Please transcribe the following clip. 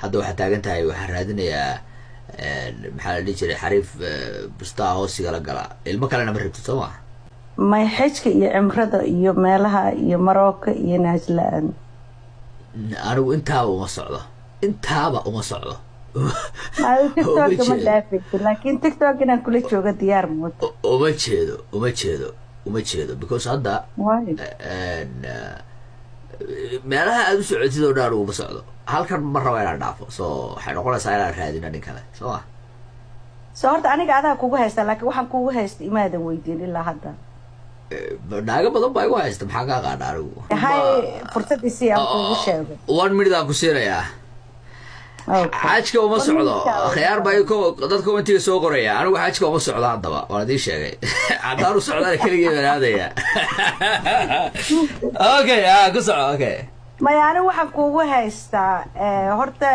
hadda waxaa taagan tahay waxaan raadinayaa maxaa la dhihi jiray xariif bustaa hoosiga la galaa ilmo kalena ma rabtid soo maa may xajka iyo cimrada iyo meelaha iyo marooka iyo naajla-aan anigu intaaba uma socdo tiktok ma dhaafayso laakiin tiktok inaan kula jooga diyaar mooto uma jeedo because hadda meelaha aad u socotid oo dhan uma socdo halkan ma rabo inaan dhaafo so waxay noqonaysaa inaan raadina nin kale soo ma so horta aniga adaa kugu haysta laakiin waxaan kugu haysta imaadan weydiin ilaa hadda naaga badan baa igu haysta maxaa ka aqaana anigu hay fursaddiisii aan kugu sheego 1 minute aan ku siinayaa xajka uma socdo khiyaar baa dadka commentiga soo qoraya anigu xajka uma socdo haddaba waan idin sheegay haddaan u socdana keligii baan aadaya okay ku soco okay maya anigu waxaan kugu haystaa horta